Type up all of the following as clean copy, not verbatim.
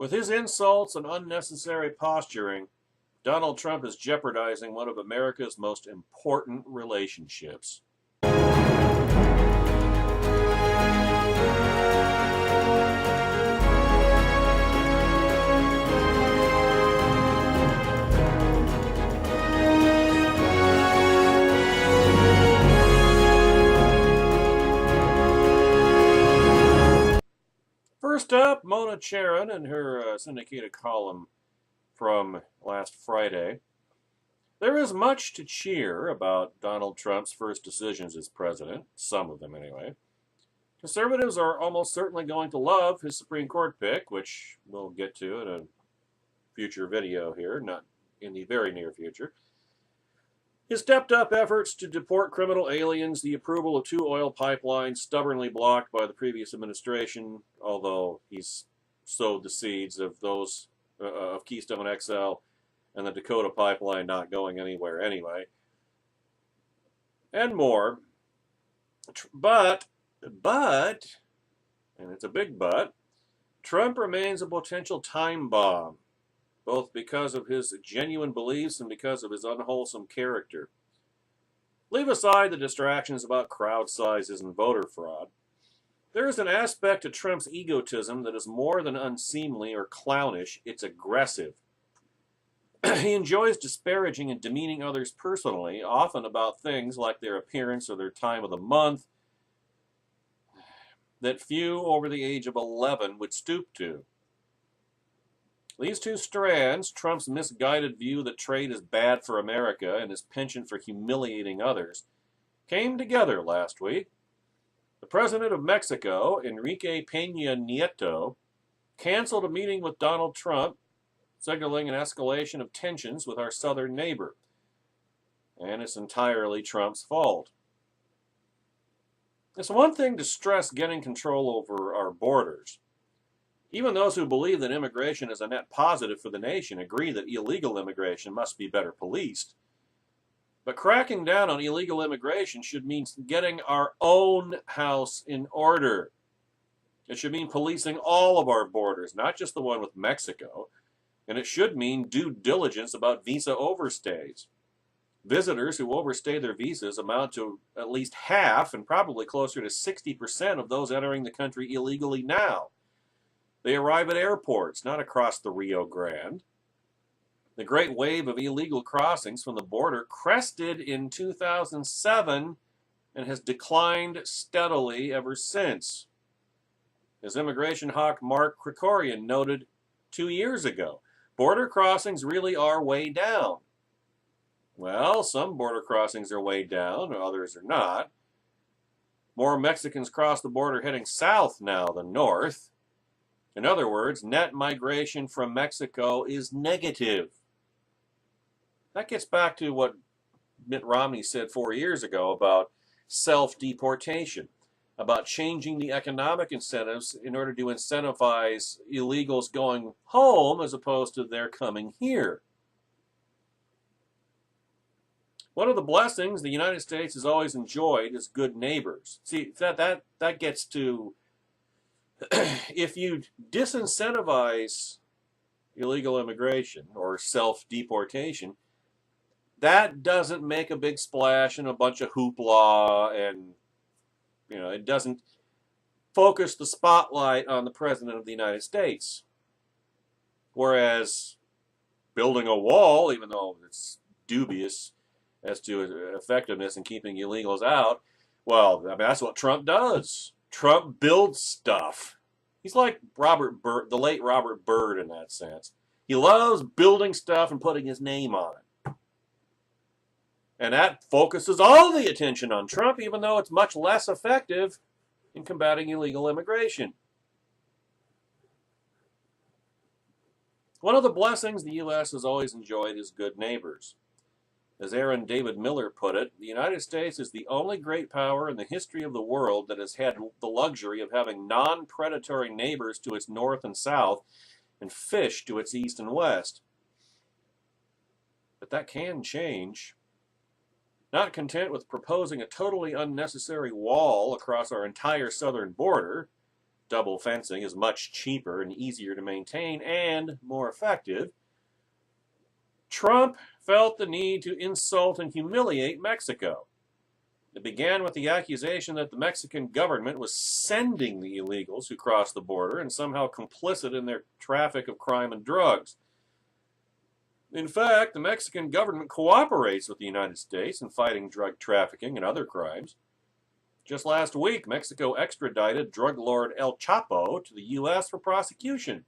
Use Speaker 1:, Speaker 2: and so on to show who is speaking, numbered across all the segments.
Speaker 1: With his insults and unnecessary posturing, Donald Trump is jeopardizing one of America's most important relationships. First up, Mona Charen in her syndicated column from last Friday. There is much to cheer about Donald Trump's first decisions as president, some of them anyway. Conservatives are almost certainly going to love his Supreme Court pick, which we'll get to in a future video here, not in the very near future. His stepped-up efforts to deport criminal aliens, the approval of 2 oil pipelines stubbornly blocked by the previous administration, although he's sowed the seeds of those of Keystone XL and the Dakota pipeline not going anywhere anyway, and more. But, and it's a big but, Trump remains a potential time bomb, both because of his genuine beliefs and because of his unwholesome character. Leave aside the distractions about crowd sizes and voter fraud. There is an aspect to Trump's egotism that is more than unseemly or clownish, it's aggressive. He enjoys disparaging and demeaning others personally, often about things like their appearance or their time of the month, that few over the age of 11 would stoop to. These two strands, Trump's misguided view that trade is bad for America and his penchant for humiliating others, came together last week. The president of Mexico, Enrique Peña Nieto, canceled a meeting with Donald Trump, signaling an escalation of tensions with our southern neighbor. And it's entirely Trump's fault. It's one thing to stress getting control over our borders. Even those who believe that immigration is a net positive for the nation agree that illegal immigration must be better policed. But cracking down on illegal immigration should mean getting our own house in order. It should mean policing all of our borders, not just the one with Mexico. And it should mean due diligence about visa overstays. Visitors who overstay their visas amount to at least half and probably closer to 60% of those entering the country illegally now. They arrive at airports, not across the Rio Grande. The great wave of illegal crossings from the border crested in 2007 and has declined steadily ever since. As immigration hawk Mark Krikorian noted 2 years ago, border crossings really are way down. Well, some border crossings are way down, others are not. More Mexicans cross the border heading south now than north. In other words, net migration from Mexico is negative. That gets back to what Mitt Romney said 4 years ago about self-deportation, about changing the economic incentives in order to incentivize illegals going home as opposed to their coming here. One of the blessings the United States has always enjoyed is good neighbors. See, that gets to, if you disincentivize illegal immigration or self-deportation, that doesn't make a big splash and a bunch of hoopla, and it doesn't focus the spotlight on the President of the United States. Whereas building a wall, even though it's dubious as to effectiveness in keeping illegals out, well, I mean, that's what Trump does. Trump builds stuff. He's like Robert Byrd, the late Robert Byrd in that sense. He loves building stuff and putting his name on it. And that focuses all the attention on Trump, even though it's much less effective in combating illegal immigration. One of the blessings the U.S. has always enjoyed is good neighbors. As Aaron David Miller put it, the United States is the only great power in the history of the world that has had the luxury of having non-predatory neighbors to its north and south and fish to its east and west. But that can change. Not content with proposing a totally unnecessary wall across our entire southern border, double fencing is much cheaper and easier to maintain and more effective, Trump felt the need to insult and humiliate Mexico. It began with the accusation that the Mexican government was sending the illegals who crossed the border and somehow complicit in their traffic of crime and drugs. In fact, the Mexican government cooperates with the United States in fighting drug trafficking and other crimes. Just last week, Mexico extradited drug lord El Chapo to the U.S. for prosecution.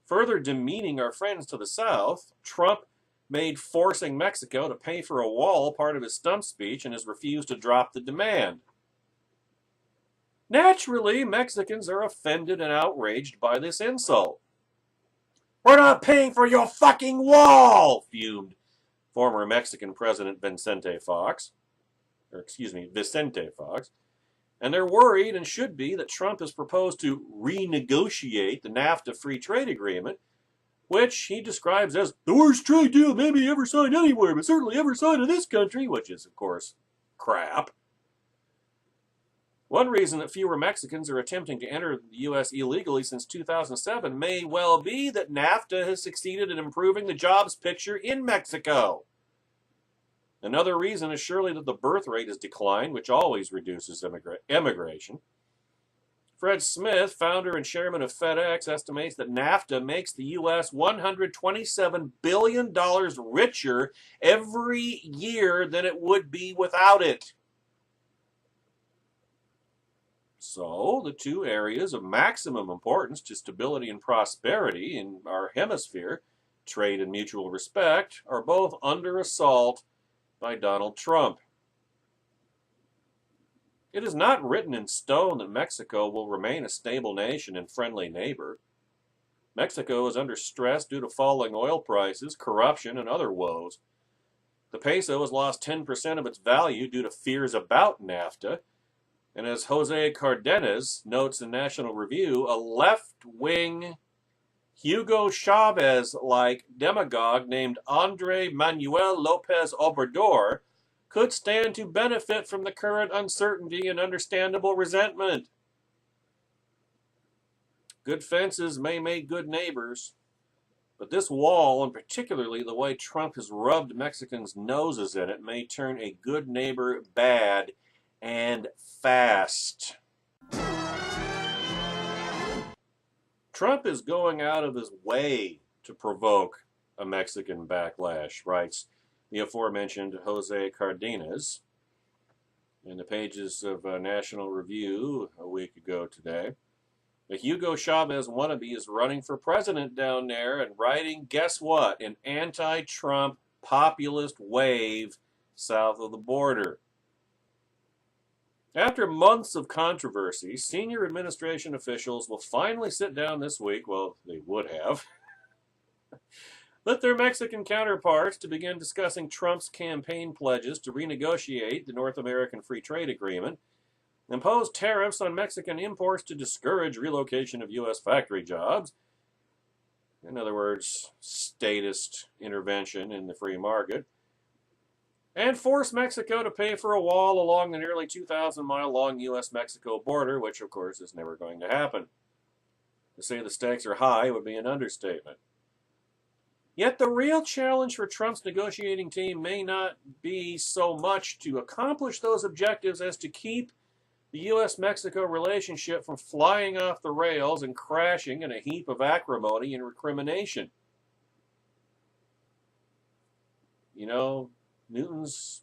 Speaker 1: Further demeaning our friends to the south, Trump made forcing Mexico to pay for a wall part of his stump speech and has refused to drop the demand. Naturally, Mexicans are offended and outraged by this insult. "We're not paying for your fucking wall," fumed former Mexican President Vicente Fox. And they're worried, and should be, that Trump has proposed to renegotiate the NAFTA free trade agreement, which he describes as the worst trade deal maybe ever signed anywhere, but certainly ever signed in this country, which is, of course, crap. One reason that fewer Mexicans are attempting to enter the U.S. illegally since 2007 may well be that NAFTA has succeeded in improving the jobs picture in Mexico. Another reason is surely that the birth rate has declined, which always reduces immigration. Fred Smith, founder and chairman of FedEx, estimates that NAFTA makes the U.S. $127 billion richer every year than it would be without it. So, the two areas of maximum importance to stability and prosperity in our hemisphere, trade and mutual respect, are both under assault by Donald Trump. It is not written in stone that Mexico will remain a stable nation and friendly neighbor. Mexico is under stress due to falling oil prices, corruption, and other woes. The peso has lost 10% of its value due to fears about NAFTA, and as Jose Cardenas notes in National Review, a left-wing Hugo Chávez-like demagogue named Andrés Manuel López Obrador could stand to benefit from the current uncertainty and understandable resentment. Good fences may make good neighbors, but this wall, and particularly the way Trump has rubbed Mexicans' noses in it, may turn a good neighbor bad and fast. Trump is going out of his way to provoke a Mexican backlash, writes the aforementioned Jose Cardenas in the pages of National Review a week ago today. The Hugo Chávez wannabe is running for president down there and riding, guess what, an anti-Trump populist wave south of the border. After months of controversy, senior administration officials will finally sit down this week, well, they would have, with their Mexican counterparts to begin discussing Trump's campaign pledges to renegotiate the North American Free Trade Agreement, impose tariffs on Mexican imports to discourage relocation of U.S. factory jobs, in other words, statist intervention in the free market, and force Mexico to pay for a wall along the nearly 2,000-mile-long U.S.-Mexico border, which, of course, is never going to happen. To say the stakes are high would be an understatement. Yet the real challenge for Trump's negotiating team may not be so much to accomplish those objectives as to keep the U.S.-Mexico relationship from flying off the rails and crashing in a heap of acrimony and recrimination. You know, Newton's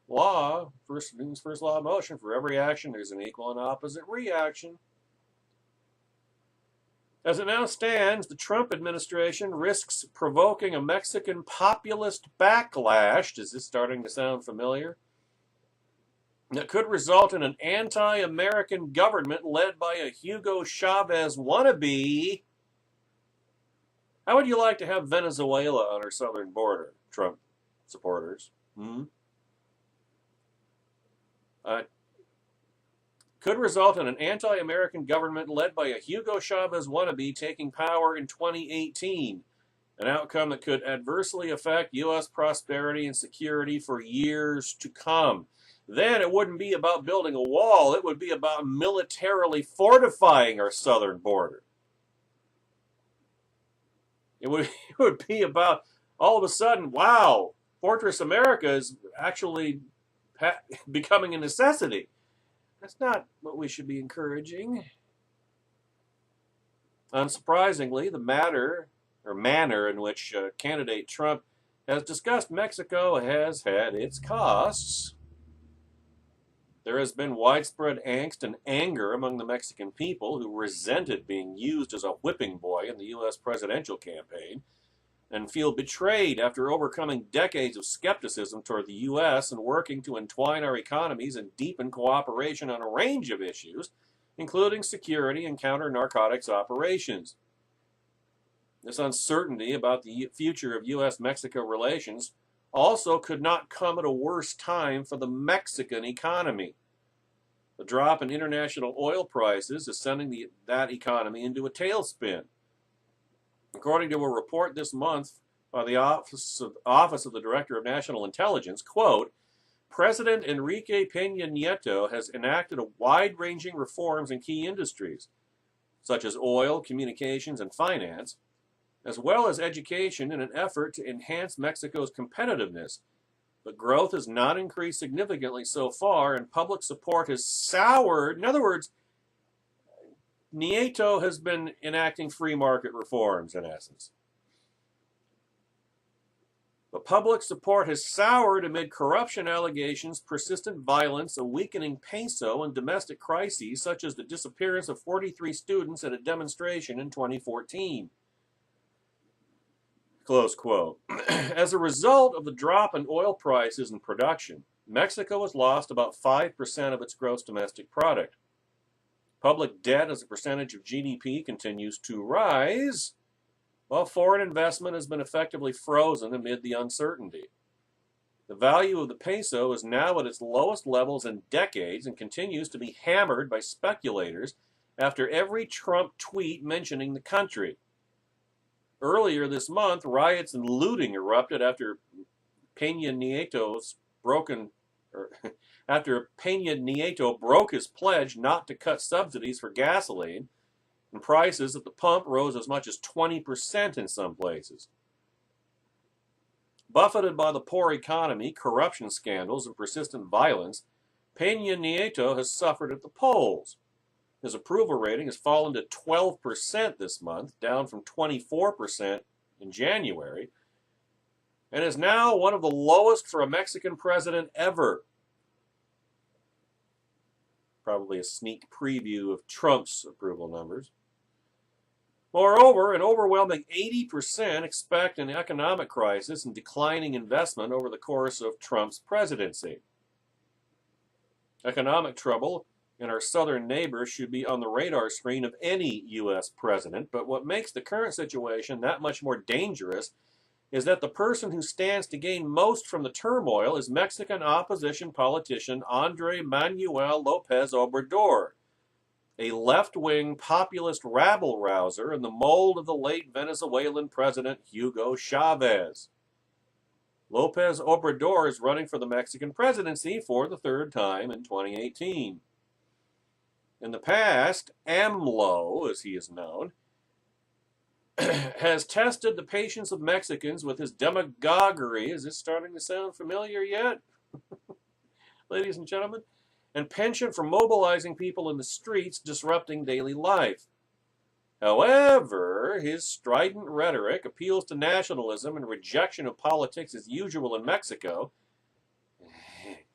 Speaker 1: first law of motion, for every action there's an equal and opposite reaction. As it now stands, the Trump administration risks provoking a Mexican populist backlash, is this starting to sound familiar? That could result in an anti-American government led by a Hugo Chávez wannabe. How would you like to have Venezuela on our southern border, Trump supporters? Could result in an anti-American government led by a Hugo Chávez wannabe taking power in 2018, an outcome that could adversely affect U.S. prosperity and security for years to come. then it wouldn't be about building a wall. It would be about militarily fortifying our southern border. It would be about, all of a sudden, wow, Fortress America is actually becoming a necessity. That's not what we should be encouraging. Unsurprisingly, the manner in which candidate Trump has discussed Mexico has had its costs. There has been widespread angst and anger among the Mexican people who resented being used as a whipping boy in the U.S. presidential campaign and feel betrayed after overcoming decades of skepticism toward the U.S. and working to entwine our economies and deepen cooperation on a range of issues, including security and counter-narcotics operations. This uncertainty about the future of U.S.-Mexico relations also could not come at a worse time for the Mexican economy. The drop in international oil prices is sending that economy into a tailspin. According to a report this month by the Office of the Director of National Intelligence, quote, President Enrique Peña Nieto has enacted a wide-ranging reforms in key industries, such as oil, communications, and finance, as well as education in an effort to enhance Mexico's competitiveness. But growth has not increased significantly so far, and public support has soured. In other words, Nieto has been enacting free market reforms, in essence. But public support has soured amid corruption allegations, persistent violence, a weakening peso, and domestic crises, such as the disappearance of 43 students at a demonstration in 2014. Close quote. As a result of the drop in oil prices and production, Mexico has lost about 5% of its gross domestic product. Public debt as a percentage of GDP continues to rise, while foreign investment has been effectively frozen amid the uncertainty. The value of the peso is now at its lowest levels in decades and continues to be hammered by speculators after every Trump tweet mentioning the country. Earlier this month, riots and looting erupted after Peña Nieto broke his pledge not to cut subsidies for gasoline, and prices at the pump rose as much as 20% in some places. Buffeted by the poor economy, corruption scandals, and persistent violence, Peña Nieto has suffered at the polls. His approval rating has fallen to 12% this month, down from 24% in January, and is now one of the lowest for a Mexican president ever. Probably a sneak preview of Trump's approval numbers. Moreover, an overwhelming 80% expect an economic crisis and declining investment over the course of Trump's presidency. Economic trouble and our southern neighbors should be on the radar screen of any U.S. president, but what makes the current situation that much more dangerous is that the person who stands to gain most from the turmoil is Mexican opposition politician Andrés Manuel López Obrador, a left-wing populist rabble-rouser in the mold of the late Venezuelan president Hugo Chávez. López Obrador is running for the Mexican presidency for the third time in 2018. In the past, AMLO, as he is known, has tested the patience of Mexicans with his demagoguery. Is this starting to sound familiar yet? Ladies and gentlemen, and penchant for mobilizing people in the streets, disrupting daily life. However, his strident rhetoric appeals to nationalism and rejection of politics as usual in Mexico.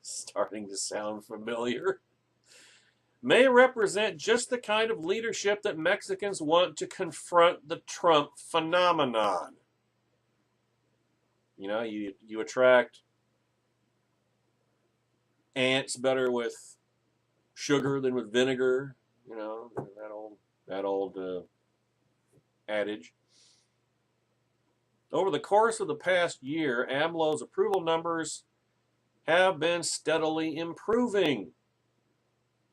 Speaker 1: Starting to sound familiar. May represent just the kind of leadership that Mexicans want to confront the Trump phenomenon. You know, you attract ants better with sugar than with vinegar. You know, that old adage. Over the course of the past year, AMLO's approval numbers have been steadily improving.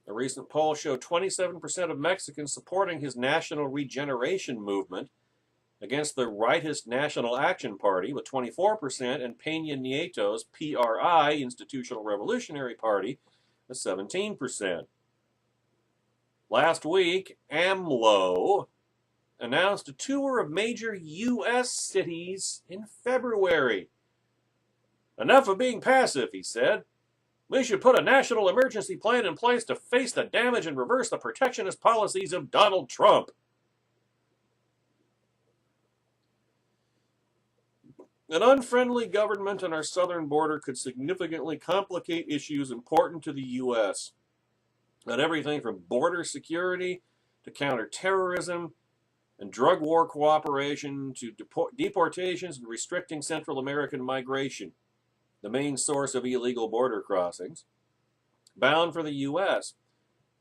Speaker 1: A recent poll showed 27% of Mexicans supporting his national regeneration movement, against the rightist National Action Party with 24% and Peña Nieto's PRI, Institutional Revolutionary Party, with 17%. Last week, AMLO announced a tour of major U.S. cities in February. Enough of being passive, he said. We should put a national emergency plan in place to face the damage and reverse the protectionist policies of Donald Trump. An unfriendly government on our southern border could significantly complicate issues important to the U.S. on everything from border security to counterterrorism and drug war cooperation to deportations and restricting Central American migration, the main source of illegal border crossings. Bound for the U.S.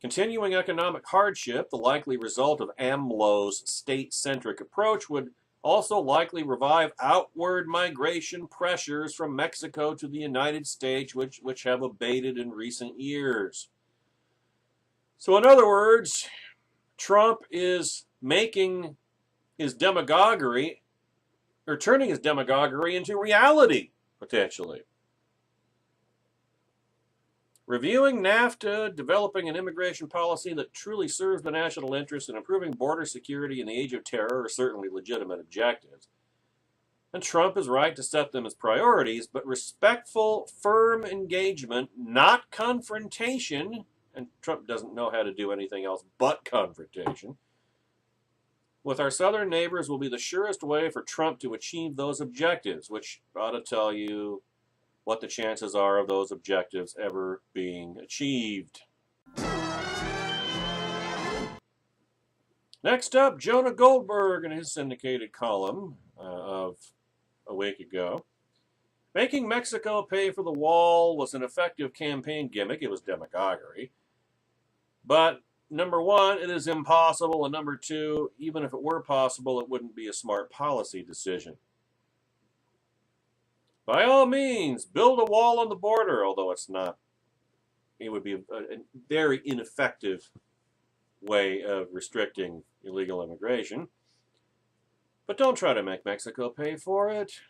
Speaker 1: Continuing economic hardship, the likely result of AMLO's state-centric approach, would also likely revive outward migration pressures from Mexico to the United States, which have abated in recent years. So in other words, Trump is making his demagoguery, or turning his demagoguery into reality, potentially. Reviewing NAFTA, developing an immigration policy that truly serves the national interest, and improving border security in the age of terror are certainly legitimate objectives. And Trump is right to set them as priorities, but respectful, firm engagement, not confrontation, and Trump doesn't know how to do anything else but confrontation, with our southern neighbors will be the surest way for Trump to achieve those objectives, which ought to tell you what the chances are of those objectives ever being achieved. Next up, Jonah Goldberg in his syndicated column of a week ago. Making Mexico pay for the wall was an effective campaign gimmick. It was demagoguery. But number one, it is impossible. And number two, even if it were possible, it wouldn't be a smart policy decision. By all means, build a wall on the border, although it's not. It would be a very ineffective way of restricting illegal immigration. But don't try to make Mexico pay for it.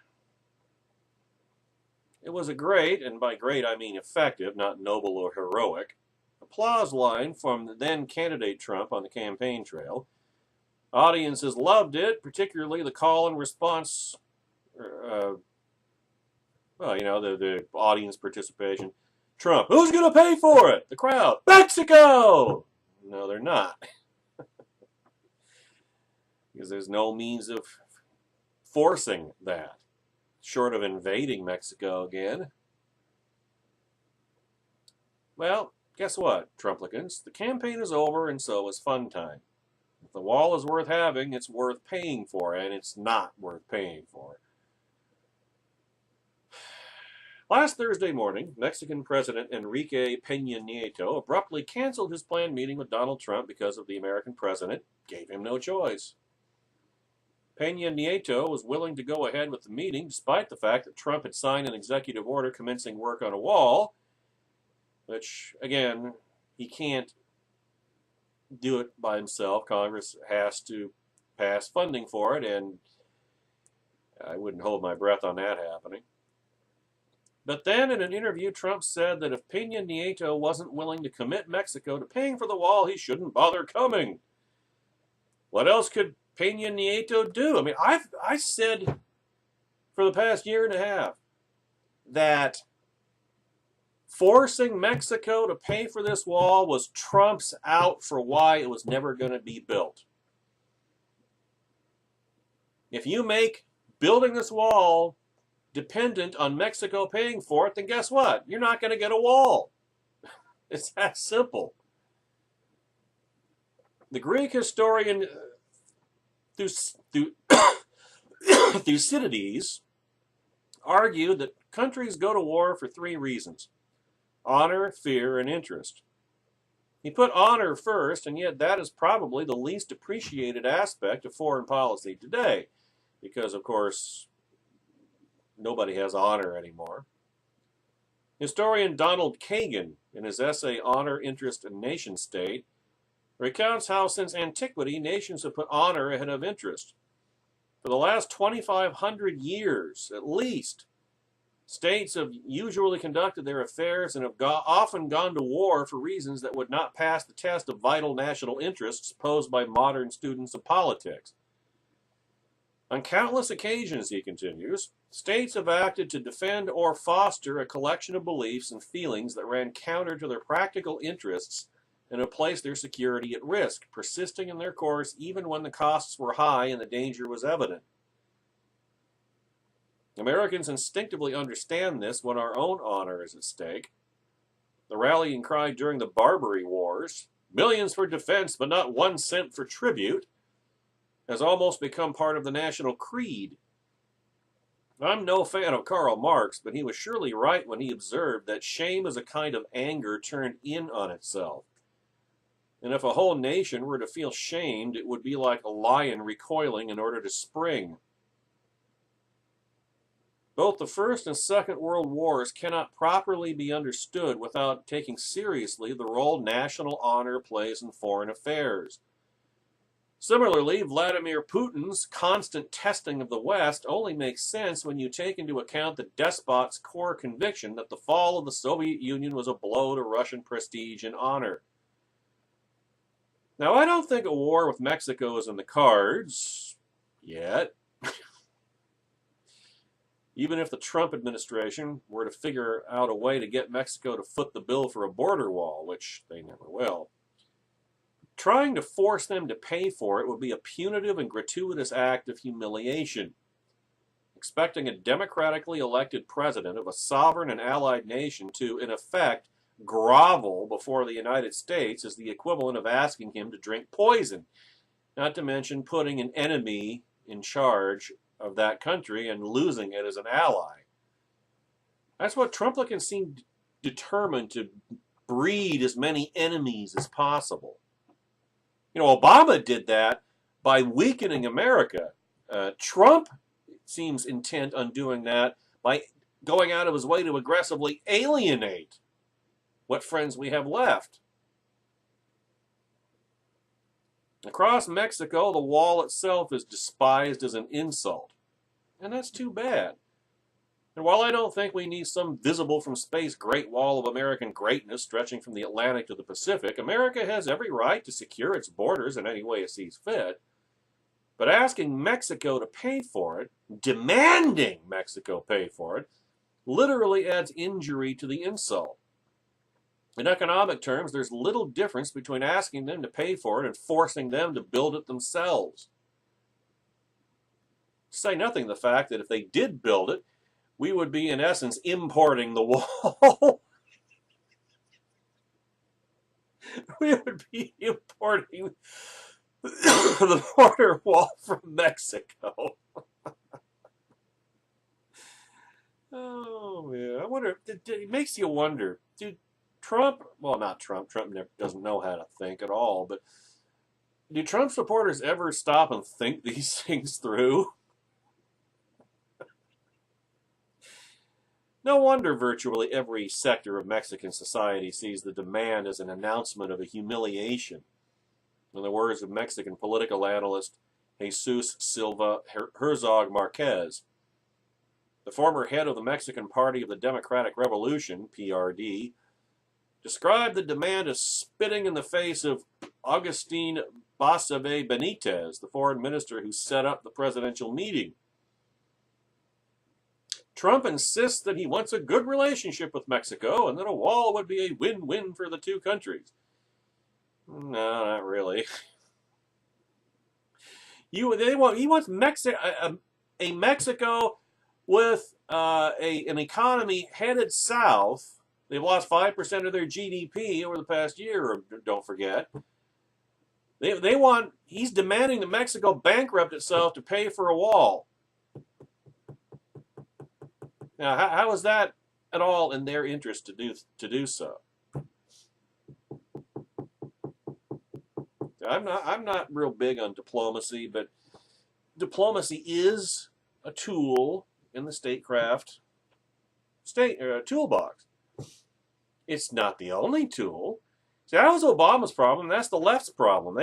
Speaker 1: It was a great, and by great I mean effective, not noble or heroic, applause line from the then candidate Trump on the campaign trail. Audiences loved it, particularly the call and response. The audience participation. Trump, who's going to pay for it? The crowd, Mexico! No, they're not. Because there's no means of forcing that, short of invading Mexico again. Well, guess what, Trumplicans? The campaign is over, and so is fun time. If the wall is worth having, it's worth paying for, and it's not worth paying for. Last Thursday morning, Mexican President Enrique Peña Nieto abruptly canceled his planned meeting with Donald Trump because of the American president gave him no choice. Peña Nieto was willing to go ahead with the meeting despite the fact that Trump had signed an executive order commencing work on a wall, which, again, he can't do it by himself. Congress has to pass funding for it, and I wouldn't hold my breath on that happening. But then in an interview, Trump said that if Peña Nieto wasn't willing to commit Mexico to paying for the wall, he shouldn't bother coming. What else could Peña Nieto do? I mean, I said for the past year and a half that forcing Mexico to pay for this wall was Trump's out for why it was never going to be built. If you make building this wall dependent on Mexico paying for it, then guess what? You're not going to get a wall. It's that simple. The Greek historian Thucydides argued that countries go to war for three reasons: honor, fear, and interest. He put honor first, and yet that is probably the least appreciated aspect of foreign policy today, because, of course, nobody has honor anymore. Historian Donald Kagan, in his essay Honor, Interest, and Nation State, recounts how since antiquity nations have put honor ahead of interest. For the last 2,500 years, at least, states have usually conducted their affairs and have often gone to war for reasons that would not pass the test of vital national interests posed by modern students of politics. On countless occasions, he continues, states have acted to defend or foster a collection of beliefs and feelings that ran counter to their practical interests and have placed their security at risk, persisting in their course even when the costs were high and the danger was evident. Americans instinctively understand this when our own honor is at stake. The rallying cry during the Barbary Wars, millions for defense but not 1 cent for tribute, has almost become part of the national creed. I'm no fan of Karl Marx, but he was surely right when he observed that shame is a kind of anger turned in on itself. And if a whole nation were to feel shamed, it would be like a lion recoiling in order to spring. Both the First and Second World Wars cannot properly be understood without taking seriously the role national honor plays in foreign affairs. Similarly, Vladimir Putin's constant testing of the West only makes sense when you take into account the despot's core conviction that the fall of the Soviet Union was a blow to Russian prestige and honor. Now, I don't think a war with Mexico is in the cards yet. Even if the Trump administration were to figure out a way to get Mexico to foot the bill for a border wall, which they never will, trying to force them to pay for it would be a punitive and gratuitous act of humiliation. Expecting a democratically elected president of a sovereign and allied nation to, in effect, grovel before the United States is the equivalent of asking him to drink poison, not to mention putting an enemy in charge of that country and losing it as an ally. That's what Trumplicans seem determined to breed as many enemies as possible. You know, Obama did that by weakening America. Trump seems intent on doing that by going out of his way to aggressively alienate what friends we have left. Across Mexico, the wall itself is despised as an insult. And that's too bad. And while I don't think we need some visible from space Great Wall of American greatness stretching from the Atlantic to the Pacific, America has every right to secure its borders in any way it sees fit. But asking Mexico to pay for it, demanding Mexico pay for it, literally adds injury to the insult. In economic terms, there's little difference between asking them to pay for it and forcing them to build it themselves. To say nothing of the fact that if they did build it, we would be, in essence, importing the wall. We would be importing the border wall from Mexico. Oh, man. I wonder, it makes you wonder, dude. Trump doesn't know how to think at all, but do Trump supporters ever stop and think these things through? No wonder virtually every sector of Mexican society sees the demand as an announcement of a humiliation. In the words of Mexican political analyst Jesus Silva Herzog Marquez, the former head of the Mexican Party of the Democratic Revolution, PRD, described the demand as spitting in the face of Agustin Basabe Benitez, the foreign minister who set up the presidential meeting. Trump insists that he wants a good relationship with Mexico and that a wall would be a win-win for the two countries. No, not really. He wants a Mexico with an economy headed south. They've lost 5% of their GDP over the past year, don't forget. He's demanding that Mexico bankrupt itself to pay for a wall. Now, how is that at all in their interest to do so? I'm not real big on diplomacy, but diplomacy is a tool in the statecraft toolbox. It's not the only tool. See, that was Obama's problem. That's the left's problem.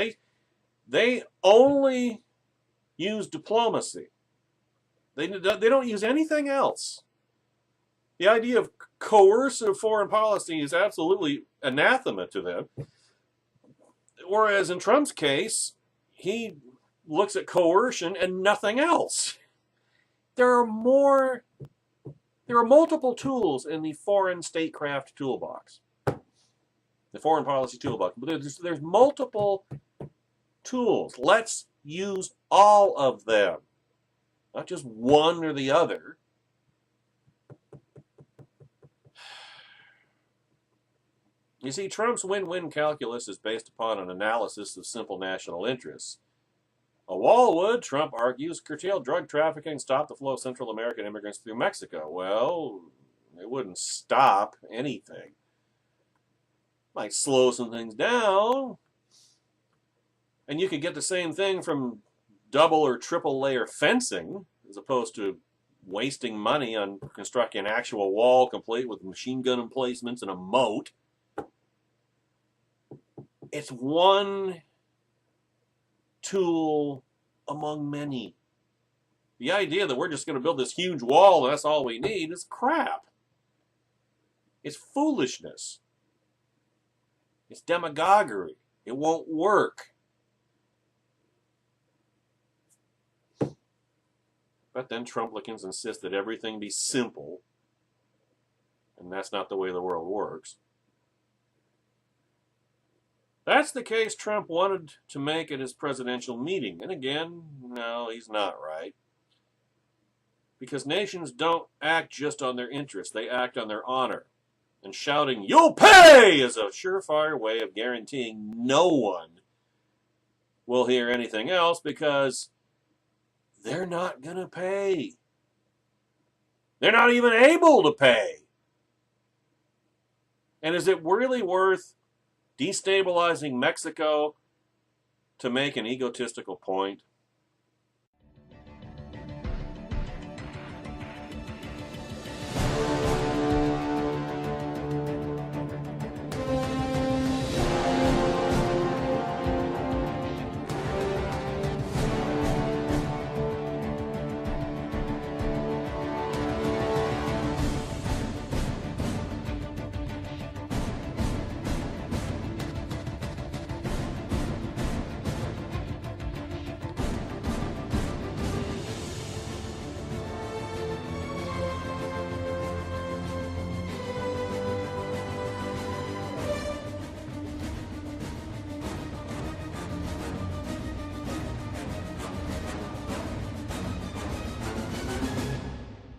Speaker 1: They only use diplomacy. They don't use anything else. The idea of coercive foreign policy is absolutely anathema to them. Whereas in Trump's case, he looks at coercion and nothing else. There are multiple tools in the foreign statecraft toolbox, the foreign policy toolbox. But there's multiple tools. Let's use all of them, not just one or the other. You see, Trump's win-win calculus is based upon an analysis of simple national interests. A wall would, Trump argues, curtail drug trafficking, stop the flow of Central American immigrants through Mexico. Well, it wouldn't stop anything. Might slow some things down. And you could get the same thing from double or triple layer fencing, as opposed to wasting money on constructing an actual wall complete with machine gun emplacements and a moat. It's one tool among many. The idea that we're just going to build this huge wall and that's all we need is crap. It's foolishness. It's demagoguery. It won't work. But then Trumplicans insist that everything be simple, and that's not the way the world works. That's the case Trump wanted to make at his presidential meeting. And again, no, he's not right. Because nations don't act just on their interests, they act on their honor. And shouting, "You'll pay!" is a surefire way of guaranteeing no one will hear anything else, because they're not going to pay. They're not even able to pay. And is it really worth destabilizing Mexico to make an egotistical point?